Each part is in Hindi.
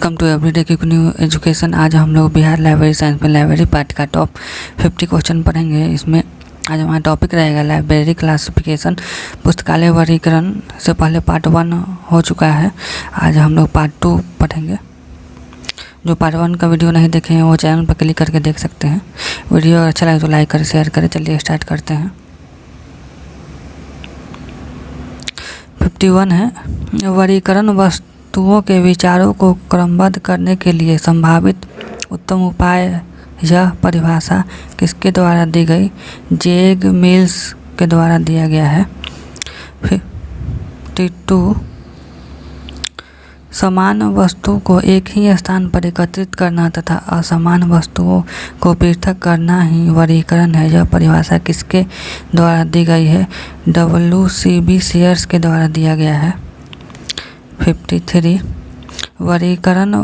Welcome to everyday quick new education. आज हम लोग बिहार लाइब्रेरी साइंस में लाइब्रेरी पार्ट का टॉप 50 क्वेश्चन पढ़ेंगे। इसमें आज हमारा टॉपिक रहेगा लाइब्रेरी क्लासिफिकेशन, पुस्तकालय वर्गीकरण। से पहले पार्ट 1 हो चुका है, आज हम लोग पार्ट 2 पढ़ेंगे। जो पार्ट 1 का वीडियो नहीं देखे हैं वो चैनल पर क्लिक करके देख सकते हैं। वीडियो अच्छा लगे तो लाइक करें, शेयर करें। चलिए स्टार्ट करते हैं। 51 है, वर्गीकरण वस्तुओं के विचारों को क्रमबद्ध करने के लिए संभावित उत्तम उपाय। यह परिभाषा किसके द्वारा दी गई? जेग मिल्स के द्वारा दिया गया है। 52 समान वस्तु को एक ही स्थान पर एकत्रित करना तथा असमान वस्तुओं को पृथक करना ही वर्गीकरण है। यह परिभाषा किसके द्वारा दी गई है? WCB शेयर्स के द्वारा दिया गया है। 53 वर्गीकरण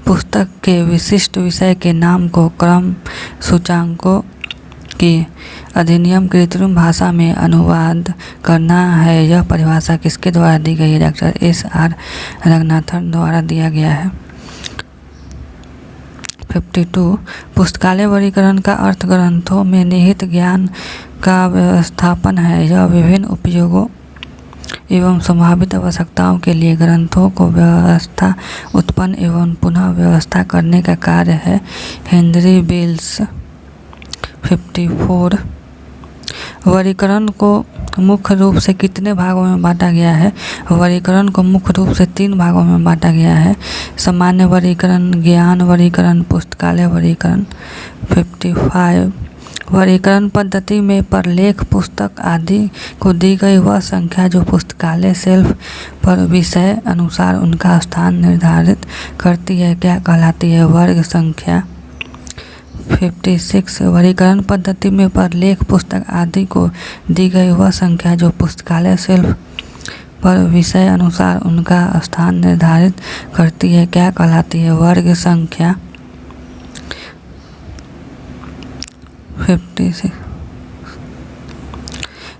पुस्तक के विशिष्ट विषय के नाम को क्रम सूचकांकों की अधिनियम कृत्रिम भाषा में अनुवाद करना है। यह परिभाषा किसके द्वारा दी गई है? डॉक्टर SR रंगनाथन द्वारा दिया गया है। 52 पुस्तकालय वर्गीकरण का अर्थ ग्रंथों में निहित ज्ञान का व्यवस्थापन है। यह विभिन्न उपयोगों एवं संभावित आवश्यकताओं के लिए ग्रंथों को व्यवस्था उत्पन्न एवं पुनः व्यवस्था करने का कार्य है। Henry bells. 54 वर्गीकरण को मुख्य रूप से कितने भागों में बांटा गया है? वर्गीकरण को मुख्य रूप से 3 भागों में बांटा गया है। सामान्य वर्गीकरण, ज्ञान वर्गीकरण, पुस्तकालय वर्गीकरण। 55 वर्गीकरण पद्धति में प्रलेख, पुस्तक आदि को दी गई वह संख्या जो पुस्तकालय शेल्फ पर विषय अनुसार उनका स्थान निर्धारित करती है क्या कहलाती है? वर्ग संख्या। 56 वर्गीकरण पद्धति में प्रलेख, पुस्तक आदि को दी गई वह संख्या जो पुस्तकालय शेल्फ पर विषय अनुसार उनका स्थान निर्धारित करती है क्या कहलाती है? वर्ग संख्या। 56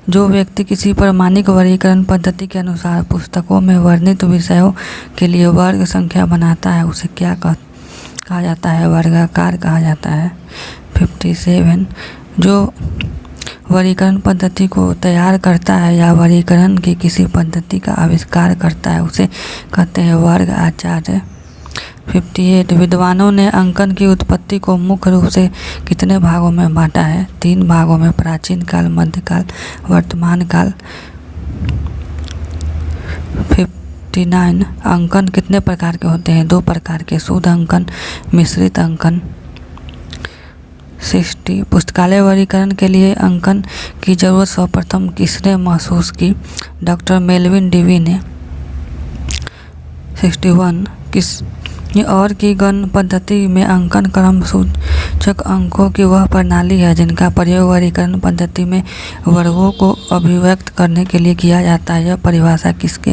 जो व्यक्ति किसी प्रमाणिक वर्गीकरण पद्धति के अनुसार पुस्तकों में वर्णित विषयों के लिए वर्ग संख्या बनाता है उसे क्या कहा जाता है? वर्गाकार कहा जाता है। 57 जो वर्गीकरण पद्धति को तैयार करता है या वर्गीकरण की किसी पद्धति का आविष्कार करता है उसे कहते हैं वर्ग आचार्य। 58 विद्वानों ने अंकन की उत्पत्ति को मुख्य रूप से कितने भागों में बांटा है? 3 भागों में, प्राचीन काल, मध्यकाल, वर्तमान काल। 59 अंकन कितने प्रकार के होते हैं? 2 प्रकार के, शुद्ध अंकन, मिश्रित अंकन। 60 पुस्तकालय वर्गीकरण के लिए अंकन की जरूरत सर्वप्रथम किसने महसूस की? डॉक्टर मेलविन डेवी ने। 61 किस और की गण पद्धति में अंकन क्रम सूचक अंकों की वह प्रणाली है जिनका प्रयोग वर्गीकरण पद्धति में वर्गों को अभिव्यक्त करने के लिए किया जाता है। यह परिभाषा किसके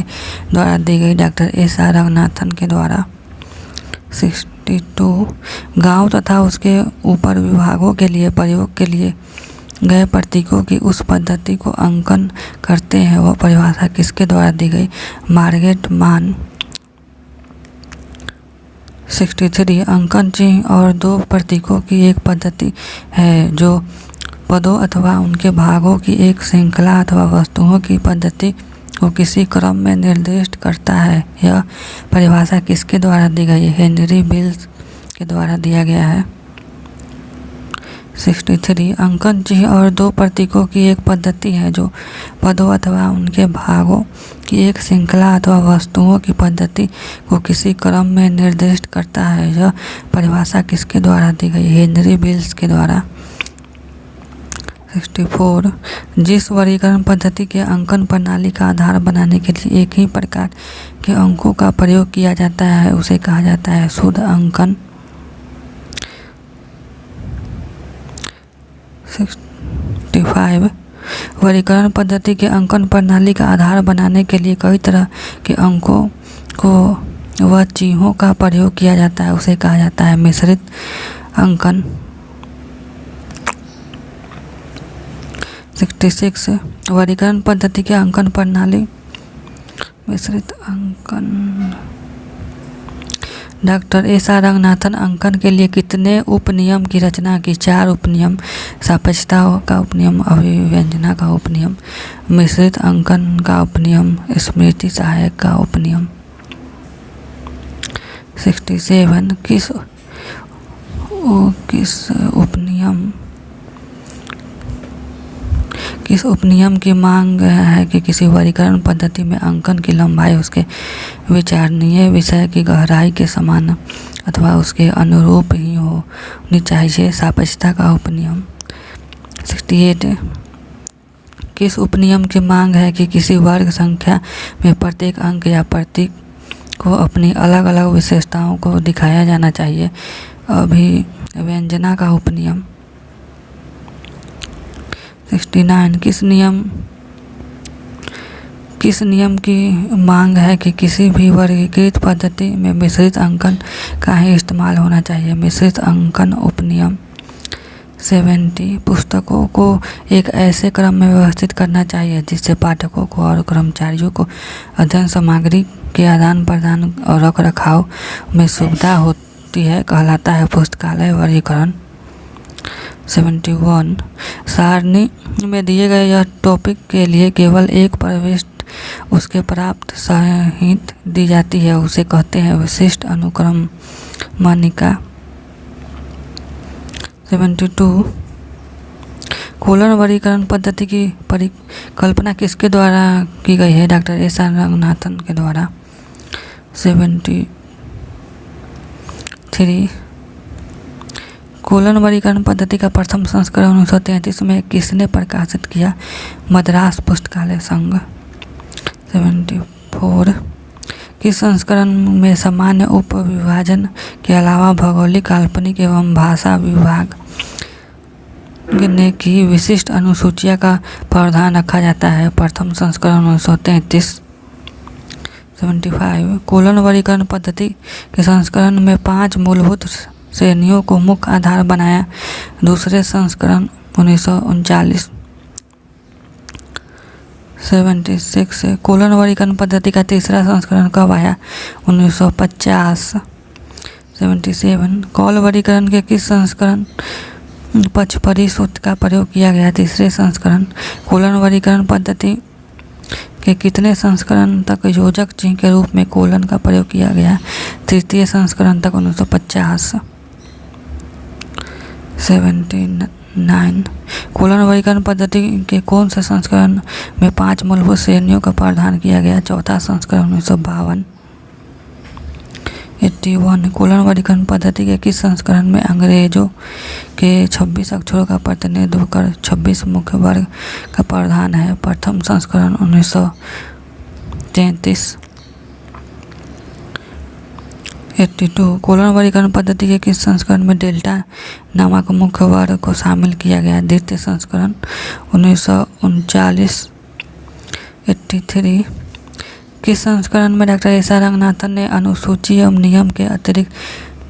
द्वारा दी गई? डॉक्टर SR रंगनाथन के द्वारा। 62 गांव तथा उसके ऊपर विभागों के लिए प्रयोग के लिए गए प्रतीकों की उस पद्धति को अंकन करते हैं वह परिभाषा किसके द्वारा दी गई? मार्गरेट मान। 63 अंकन चिन्ह और 2 प्रतीकों की एक पद्धति है जो पदों अथवा उनके भागों की एक श्रृंखला अथवा वस्तुओं की पद्धति को किसी क्रम में निर्दिष्ट करता है। यह परिभाषा किसके द्वारा दी गई है? हेनरी बेल्स के द्वारा दिया गया है। 63 अंकन चिन्ह और 2 प्रतीकों की एक पद्धति है जो पदों अथवा उनके भागों की एक श्रृंखला अथवा वस्तुओं की पद्धति को किसी क्रम में निर्दिष्ट करता है। यह परिभाषा किसके द्वारा दी गई? हेनरी बेल्स के द्वारा। 64 जिस वर्गीकरण पद्धति के अंकन प्रणाली का आधार बनाने के लिए एक ही प्रकार के अंकों का प्रयोग किया जाता है उसे कहा जाता है शुद्ध अंकन। 65 वर्गीकरण पद्धति के अंकन प्रणाली का आधार बनाने के लिए कई तरह के अंकों को व चिन्हों का प्रयोग किया जाता है उसे कहा जाता है मिश्रित अंकन। 66 वर्गीकरण पद्धति के अंकन प्रणाली मिश्रित अंकन डॉक्टर एस.आर. रंगनाथन अंकन के लिए कितने उपनियम की रचना की? 4 उपनियम। सापेक्षता का उपनियम, अभिव्यंजना का उपनियम, मिश्रित अंकन का उपनियम, स्मृति सहायक का उपनियम। 67 किस उपनियम की मांग है कि किसी वर्गीकरण पद्धति में अंकन की लंबाई उसके विचारणीय विषय की गहराई के समान अथवा उसके अनुरूप ही होनी चाहिए? सापेक्षता का उपनियम। 68 किस उपनियम की मांग है कि किसी वर्ग संख्या में प्रत्येक अंक या प्रतीक को अपनी अलग अलग विशेषताओं को दिखाया जाना चाहिए? अभिव्यंजना का उपनियम। 69 किस नियम की मांग है कि किसी भी वर्गीकृत पद्धति में मिश्रित अंकन का ही इस्तेमाल होना चाहिए? मिश्रित अंकन उपनियम। 70 पुस्तकों को एक ऐसे क्रम में व्यवस्थित करना चाहिए जिससे पाठकों को और कर्मचारियों को अध्ययन सामग्री के आदान प्रदान और रख रखाव में सुविधा होती है, कहलाता है पुस्तकालय वर्गीकरण। 71 सारणी में दिए गए यह टॉपिक के लिए केवल एक प्रविष्टि उसके प्राप्त सहित दी जाती है, उसे कहते हैं विशिष्ट अनुक्रमणिका। 72 कोलन वर्गीकरण पद्धति की परिकल्पना किसके द्वारा की गई है? Doctor SR. रंगनाथन के द्वारा। 73 कोलन वर्गीकरण पद्धति का प्रथम संस्करण 1933 में किसने प्रकाशित किया? मद्रास पुस्तकालय संघ। 74 किस संस्करण में सामान्य उपविभाजन के अलावा भौगोलिक, काल्पनिक एवं भाषा विभाग की विशिष्ट अनुसूचिया का प्रावधान रखा जाता है? प्रथम संस्करण 1933। 75 कोलन वर्गीकरण पद्धति के संस्करण में 5 मूलभूत श्रेणियों को मुख्य आधार बनाया, दूसरे संस्करण 1939। 76 कोलन वर्गीकरण पद्धति का तीसरा संस्करण कब आया? 1950। 77 कौल वर्गीकरण के किस संस्करण पचपरी सूत्र का प्रयोग किया गया? तीसरे संस्करण। कोलन वर्गीकरण पद्धति के कितने संस्करण तक योजक चिन्ह के रूप में कोलन का प्रयोग किया गया? तृतीय संस्करण तक 1950। 79 कोलन वर्गीकरण पद्धति के कौन से संस्करण में 5 मूलभूत श्रेणियों का प्रावधान किया गया? चौथा संस्करण 1952। 81 कोलन वर्गीकरण पद्धति के किस संस्करण में अंग्रेजों के 26 अक्षरों का प्रतिनिधित्व कर 26 मुख्य वर्ग का प्रावधान है? प्रथम संस्करण 1933। 82 कोलन वर्गीकरण पद्धति के किस संस्करण में डेल्टा नामक मुख्य वर्ग को शामिल किया गया? द्वितीय संस्करण 1939। 83 किस संस्करण में डॉक्टर एस.आर. रंगनाथन ने अनुसूची एवं नियम के अतिरिक्त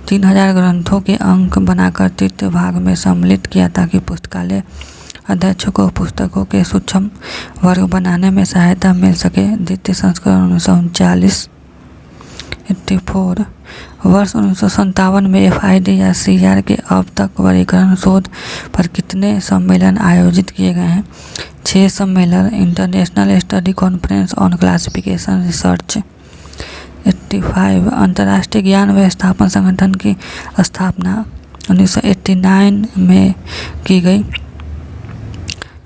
3000 ग्रंथों के अंक बनाकर तृतीय भाग में सम्मिलित किया ताकि पुस्तकालय अध्यक्षों को पुस्तकों के सूक्ष्म वर्ग बनाने में सहायता मिल सके? द्वितीय संस्करण 1939। 84 वर्ष 1957 में एफ.आई.डी. या सी.आर. के अब तक वर्गीकरण शोध पर कितने सम्मेलन आयोजित किए गए हैं? 6 सम्मेलन। International study conference on classification research. 85 अंतर्राष्ट्रीय ज्ञान व्यवस्थापन संगठन की स्थापना 1989 में की गई।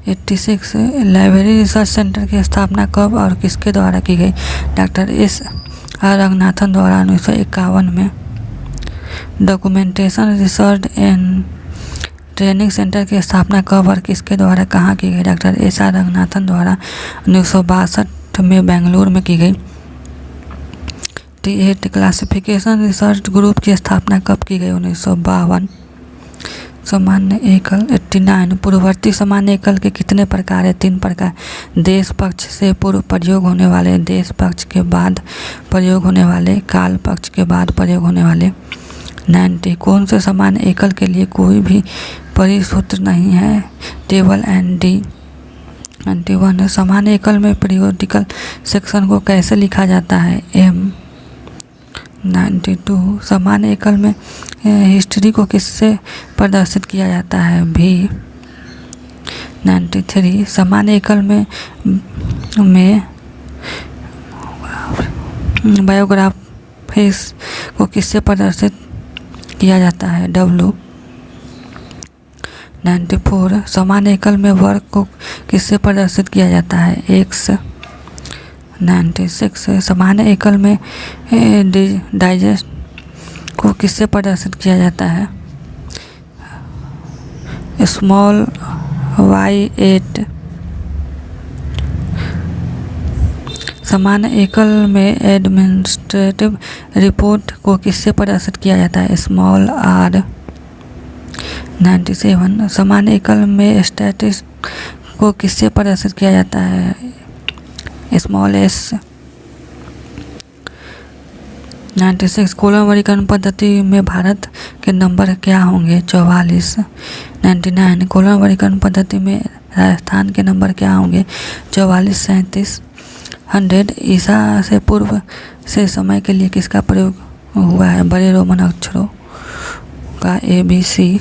86 लाइब्रेरी रिसर्च सेंटर की स्थापना कब और किसके द्वारा की गई? Doctor SR. रंगनाथन द्वारा 1951 में। Documentation research and training centre की स्थापना कब और किसके द्वारा कहाँ की गई? Doctor SR. रंगनाथन द्वारा 1962 में बेंगलुरु में की गई। T8 क्लासिफिकेशन रिसर्च ग्रुप की स्थापना कब की गई? 1952। सामान्य एकल। 89 पूर्ववर्ती सामान्य एकल के कितने प्रकार है? 3 प्रकार। देश पक्ष से पूर्व प्रयोग होने वाले, देश पक्ष के बाद प्रयोग होने वाले, काल पक्ष के बाद प्रयोग होने वाले। 90 कौन से सामान्य एकल के लिए कोई भी परिसूत्र नहीं है? Table and D. 91 सामान्य एकल में पीरियोडिकल सेक्शन को कैसे लिखा जाता है? एम। 92 सामान्य एकल में हिस्ट्री को किससे प्रदर्शित किया जाता है? भी। 93 सामान्य एकल में बायोग्राफिक्स को किससे प्रदर्शित किया जाता है? W। 94 सामान्य एकल में वर्क को किससे प्रदर्शित किया जाता है? X। 96 सामान्य एकल में डाइजेस्ट को किससे प्रदर्शित किया जाता है? Small y8। सामान्य एकल में एडमिनिस्ट्रेटिव रिपोर्ट को किससे प्रदर्शित किया जाता है? Small r। 97 सामान्य एकल में स्टैटिस को किससे प्रदर्शित किया जाता है? Small s। 96 कॉलम वर्गीकरण पद्धति में भारत के नंबर क्या होंगे? 44। 99 कॉलम वर्गीकरण पद्धति में राजस्थान के नंबर क्या होंगे? 44, 37। 100 ईसा से पूर्व से समय के लिए किसका प्रयोग हुआ है? बड़े रोमन अक्षरों का ABC।